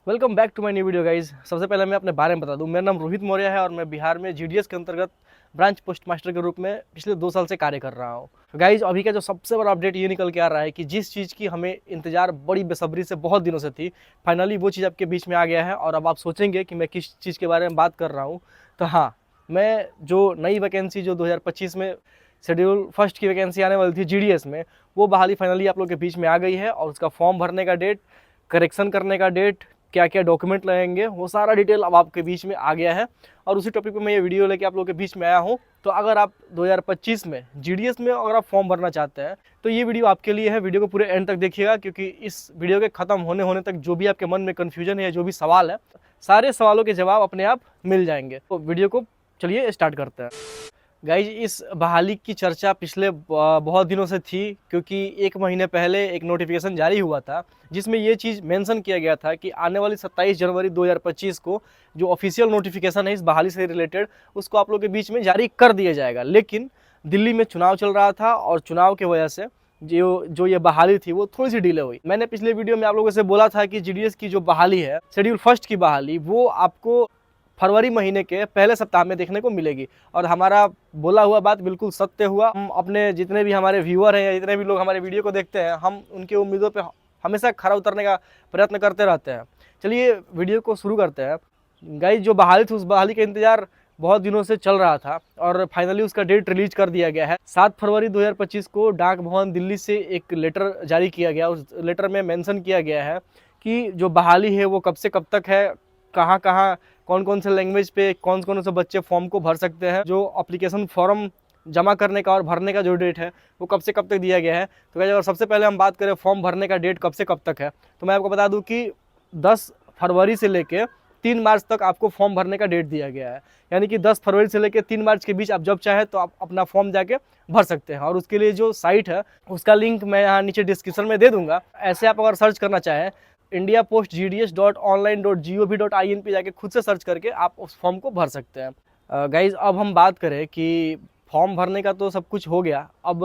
Welcome back to my new video guys. सबसे पहले मैं अपने बारे में बता दूं, मेरा नाम रोहित मौर्य है और मैं बिहार में जीडीएस के अंतर्गत ब्रांच पोस्ट मास्टर के रूप में पिछले 2 साल से कार्य कर रहा हूं। गाइज अभी का जो सबसे बड़ा अपडेट ये निकल के आ रहा है कि जिस चीज़ की हमें इंतजार बड़ी बेसब्री से बहुत दिनों से थी, फाइनली वो चीज़ आपके बीच में आ गया है। और अब आप सोचेंगे कि मैं किस चीज़ के बारे में बात कर रहा हूँ, तो हाँ, मैं जो नई वैकेंसी जो 2025 में शेड्यूल फर्स्ट की वैकेंसी आने वाली थी जीडीएस में, वो बहाली फाइनली आप लोग के बीच में आ गई है। और उसका फॉर्म भरने का डेट, करेक्शन करने का डेट, क्या क्या डॉक्यूमेंट लगेंगे, वो सारा डिटेल अब आपके बीच में आ गया है। और उसी टॉपिक पे मैं ये वीडियो लेके आप लोगों के बीच में आया हूँ। तो अगर आप 2025 में जीडीएस में अगर आप फॉर्म भरना चाहते हैं तो ये वीडियो आपके लिए है। वीडियो को पूरे एंड तक देखिएगा, क्योंकि इस वीडियो के खत्म होने तक जो भी आपके मन में कन्फ्यूजन है या जो भी सवाल है, सारे सवालों के जवाब अपने आप मिल जाएंगे। तो वीडियो को चलिए स्टार्ट करते हैं। गाइज इस बहाली की चर्चा पिछले बहुत दिनों से थी, क्योंकि 1 महीने पहले एक नोटिफिकेशन जारी हुआ था जिसमें ये चीज़ मेंशन किया गया था कि आने वाली 27 जनवरी 2025 को जो ऑफिशियल नोटिफिकेशन है इस बहाली से रिलेटेड, उसको आप लोग के बीच में जारी कर दिया जाएगा। लेकिन दिल्ली में चुनाव चल रहा था और चुनाव की वजह से जो ये बहाली थी वो थोड़ी सी डिले हुई। मैंने पिछले वीडियो में आप लोगों से बोला था कि जीडीएस की जो बहाली है, शेड्यूल फर्स्ट की बहाली, वो आपको फरवरी महीने के पहले सप्ताह में देखने को मिलेगी। और हमारा बोला हुआ बात बिल्कुल सत्य हुआ। हम अपने जितने भी हमारे व्यूअर हैं या जितने भी लोग हमारे वीडियो को देखते हैं, हम उनकी उम्मीदों पे हमेशा खरा उतरने का प्रयत्न करते रहते हैं। चलिए वीडियो को शुरू करते हैं। गाइस जो बहाली थी, उस बहाली का इंतजार बहुत दिनों से चल रहा था और फाइनली उसका डेट रिलीज कर दिया गया है। 7 फरवरी 2025 को डाक भवन दिल्ली से एक लेटर जारी किया गया। उस लेटर में मेंशन किया गया है कि जो बहाली है वो कब से कब तक है, कहाँ कहाँ, कौन कौन से लैंग्वेज पे कौन कौन से बच्चे फॉर्म को भर सकते हैं, जो एप्लीकेशन फॉर्म जमा करने का और भरने का जो डेट है वो कब से कब तक दिया गया है। तो अगर सबसे पहले हम बात करें फॉर्म भरने का डेट कब से कब तक है, तो मैं आपको बता दूं कि 10 फरवरी से लेके 3 मार्च तक आपको फॉर्म भरने का डेट दिया गया है। यानी कि 10 फरवरी से लेकर 3 मार्च के बीच आप जब चाहे तो आप अपना फॉर्म जाके भर सकते हैं। और उसके लिए जो साइट है उसका लिंक मैं यहाँ नीचे डिस्क्रिप्शन में दे दूंगा। ऐसे आप अगर सर्च करना चाहें indiapostgds.online.gov.in पे जाके खुद से सर्च करके आप उस फॉर्म को भर सकते हैं। गाइज अब हम बात करें कि फॉर्म भरने का तो सब कुछ हो गया। अब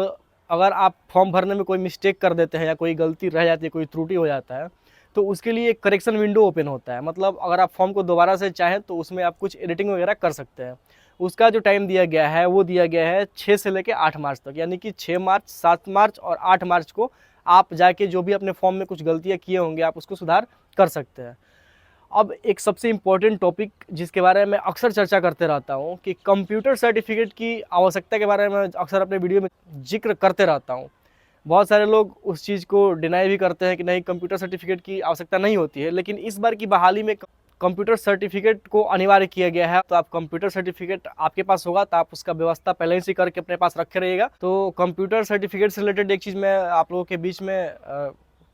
अगर आप फॉर्म भरने में कोई मिस्टेक कर देते हैं या कोई गलती रह जाती है, कोई त्रुटि हो जाता है, तो उसके लिए एक करेक्शन विंडो ओपन होता है। मतलब अगर आप फॉर्म को दोबारा से चाहें तो उसमें आप कुछ एडिटिंग वगैरह कर सकते हैं। उसका जो टाइम दिया गया है वो दिया गया है 6 से लेकर 8 मार्च तक। यानी कि 6 मार्च, 7 मार्च और 8 मार्च को आप जाके जो भी अपने फॉर्म में कुछ गलतियां किए होंगे आप उसको सुधार कर सकते हैं। अब एक सबसे इम्पोर्टेंट टॉपिक जिसके बारे में अक्सर चर्चा करते रहता हूँ कि कंप्यूटर सर्टिफिकेट की आवश्यकता के बारे में अक्सर अपने वीडियो में जिक्र करते रहता हूँ। बहुत सारे लोग उस चीज़ को डिनाई भी करते हैं कि नहीं, कंप्यूटर सर्टिफिकेट की आवश्यकता नहीं होती है। लेकिन इस बार की बहाली में कंप्यूटर सर्टिफिकेट को अनिवार्य किया गया है। तो आप कंप्यूटर सर्टिफिकेट आपके पास होगा तो आप उसका व्यवस्था पहले से करके अपने पास रखे रहिएगा। तो कंप्यूटर सर्टिफिकेट से रिलेटेड एक चीज़ मैं आप लोगों के बीच में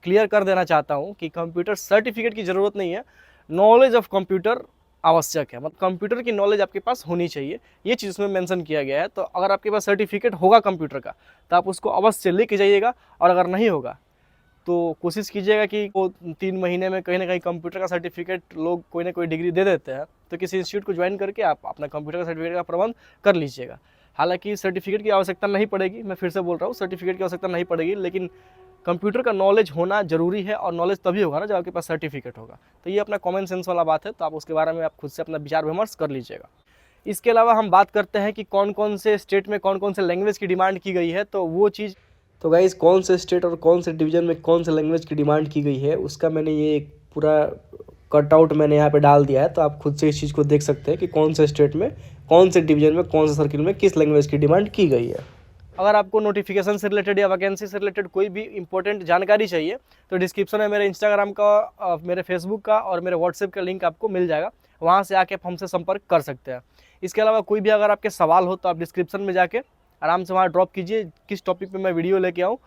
क्लियर कर देना चाहता हूँ कि कंप्यूटर सर्टिफिकेट की ज़रूरत नहीं है, नॉलेज ऑफ कंप्यूटर आवश्यक है। मतलब कंप्यूटर की नॉलेज आपके पास होनी चाहिए, ये चीज़ उसमें मेंशन किया गया है। तो अगर आपके पास सर्टिफिकेट होगा कंप्यूटर का तो आप उसको अवश्य लेके जाइएगा। और अगर नहीं होगा तो कोशिश कीजिएगा कि वो 3 महीने में कहीं ना कहीं कंप्यूटर का सर्टिफिकेट लोग कोई ना कोई डिग्री दे देते हैं, तो किसी इंस्टीट्यूट को ज्वाइन करके आप अपना कंप्यूटर का सर्टिफिकेट का प्रबंध कर लीजिएगा। हालांकि सर्टिफिकेट की आवश्यकता नहीं पड़ेगी, मैं फिर से बोल रहा हूँ, सर्टिफिकेट की आवश्यकता नहीं पड़ेगी, लेकिन कंप्यूटर का नॉलेज होना जरूरी है। और नॉलेज तभी होगा ना जब आपके पास सर्टिफिकेट होगा। तो ये अपना कॉमन सेंस वाला बात है, तो आप उसके बारे में आप खुद से अपना विचार विमर्श कर लीजिएगा। इसके अलावा हम बात करते हैं कि कौन कौन से स्टेट में कौन कौन से लैंग्वेज की डिमांड की गई है। तो वो चीज़, तो गाइस कौन से स्टेट और कौन से डिवीज़न में कौन से लैंग्वेज की डिमांड की गई है उसका मैंने ये एक पूरा कटआउट मैंने यहाँ पे डाल दिया है। तो आप खुद से इस चीज़ को देख सकते हैं कि कौन से स्टेट में, कौन से डिवीज़न में, कौन से सर्किल में किस लैंग्वेज की डिमांड की गई है। अगर आपको नोटिफिकेशन से रिलेटेड या वैकेंसी से रिलेटेड कोई भी इंपॉर्टेंट जानकारी चाहिए तो डिस्क्रिप्शन में मेरे इंस्टाग्राम का, मेरे फेसबुक का और मेरे व्हाट्सएप का लिंक आपको मिल जाएगा। वहाँ से आके आप हमसे संपर्क कर सकते हैं। इसके अलावा कोई भी अगर आपके सवाल हो तो आप डिस्क्रिप्शन में जाके आराम से वहाँ ड्रॉप कीजिए। किस टॉपिक पे मैं वीडियो लेके आऊँ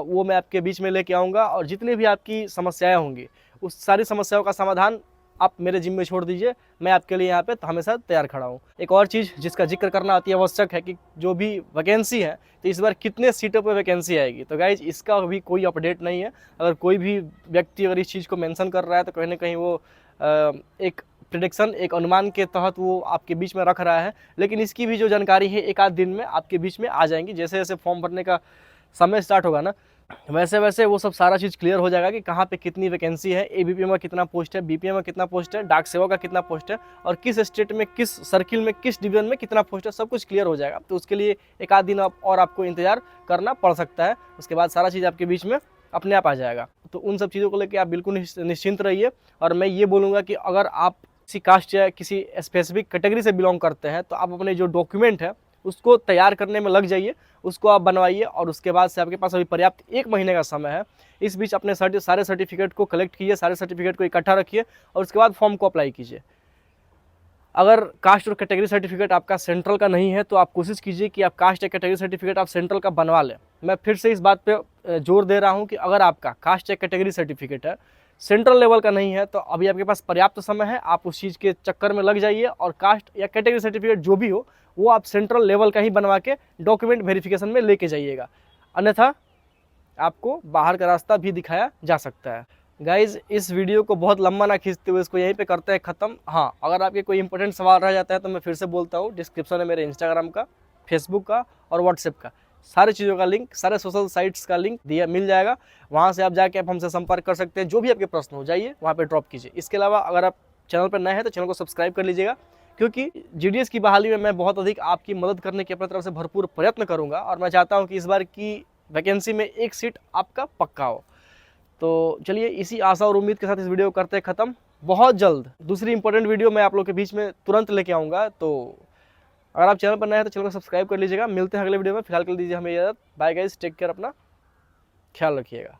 वो मैं आपके बीच में लेके आऊँगा। और जितनी भी आपकी समस्याएं होंगी उस सारी समस्याओं का समाधान आप मेरे जिम्मे छोड़ दीजिए। मैं आपके लिए यहाँ पे हमेशा तैयार खड़ा हूँ। एक और चीज़ जिसका जिक्र करना अति आवश्यक है कि जो भी वैकेंसी है तो इस बार कितने सीटों पे वैकेंसी आएगी। तो गाइज इसका अभी कोई अपडेट नहीं है। अगर कोई भी व्यक्ति अगर इस चीज़ को मेंशन कर रहा है तो कहीं ना कहीं वो एक प्रेडिक्शन, एक अनुमान के तहत वो आपके बीच में रख रहा है। लेकिन इसकी भी जो जानकारी है एक आध दिन में आपके बीच में आ जाएंगी। जैसे जैसे फॉर्म भरने का समय स्टार्ट होगा ना, वैसे वैसे वो सब सारा चीज़ क्लियर हो जाएगा कि कहाँ पे कितनी वैकेंसी है, एबीपीएम का कितना पोस्ट है, बीपीएम का कितना पोस्ट है, डाक सेवक का कितना पोस्ट है, और किस स्टेट में, किस सर्किल में, किस डिवीजन में कितना पोस्ट है, सब कुछ क्लियर हो जाएगा। तो उसके लिए एक आध दिन और आपको इंतजार करना पड़ सकता है, उसके बाद सारा चीज़ आपके बीच में अपने आप आ जाएगा। तो उन सब चीज़ों को लेकर आप बिल्कुल निश्चिंत रहिए। और मैं ये बोलूँगा कि अगर आप किसी कास्ट या किसी स्पेसिफिक कैटेगरी से बिलोंग करते हैं तो आप अपने जो डॉक्यूमेंट है उसको तैयार करने में लग जाइए, उसको आप बनवाइए, और उसके बाद से आपके पास अभी पर्याप्त 1 महीने का समय है। इस बीच अपने सारे सर्टिफिकेट को कलेक्ट कीजिए, सारे सर्टिफिकेट को इकट्ठा रखिए और उसके बाद फॉर्म को अप्लाई कीजिए। अगर कास्ट और कैटेगरी सर्टिफिकेट आपका सेंट्रल का नहीं है तो आप कोशिश कीजिए कि आप कास्ट या कैटेगरी सर्टिफिकेट आप सेंट्रल का बनवा लें। मैं फिर से इस बात पे जोर दे रहा हूं कि अगर आपका कास्ट या कैटेगरी सर्टिफिकेट है, सेंट्रल लेवल का नहीं है, तो अभी आपके पास पर्याप्त समय है, आप उस चीज़ के चक्कर में लग जाइए और कास्ट या कैटेगरी सर्टिफिकेट जो भी हो वो आप सेंट्रल लेवल का ही बनवा के डॉक्यूमेंट वेरिफिकेशन में लेके जाइएगा, अन्यथा आपको बाहर का रास्ता भी दिखाया जा सकता है। गाइज, इस वीडियो को बहुत लंबा ना खींचते हुए इसको यहीं पे करते हैं ख़त्म। हाँ, अगर आपके कोई इंपॉर्टेंट सवाल रह जाता है तो मैं फिर से बोलता हूँ, डिस्क्रिप्शन है मेरे इंस्टाग्राम का, फेसबुक का और व्हाट्सएप का, सारी चीज़ों का लिंक, सारे सोशल साइट्स का लिंक मिल जाएगा। वहाँ से आप जाके आप हमसे संपर्क कर सकते हैं, जो भी आपके प्रश्न हो जाइए वहाँ पर ड्रॉप कीजिए। इसके अलावा अगर आप चैनल पर नए हैं तो चैनल को सब्सक्राइब कर लीजिएगा, क्योंकि जीडीएस की बहाली में मैं बहुत अधिक आपकी मदद करने की अपनी तरफ से भरपूर प्रयत्न करूँगा, और मैं चाहता हूँ कि इस बार की वैकेंसी में 1 सीट आपका पक्का हो। तो चलिए, इसी आशा और उम्मीद के साथ इस वीडियो को करते हैं ख़त्म। बहुत जल्द दूसरी इंपॉर्टेंट वीडियो मैं आप लोग के बीच में तुरंत लेके आऊँगा। तो अगर आप चैनल पर नए हैं तो चैनल को सब्सक्राइब कर लीजिएगा। मिलते हैं अगले वीडियो में, फिलहाल के लिए दीजिए हमें इजाज़त। बाय गाइस, टेक केयर, अपना ख्याल रखिएगा।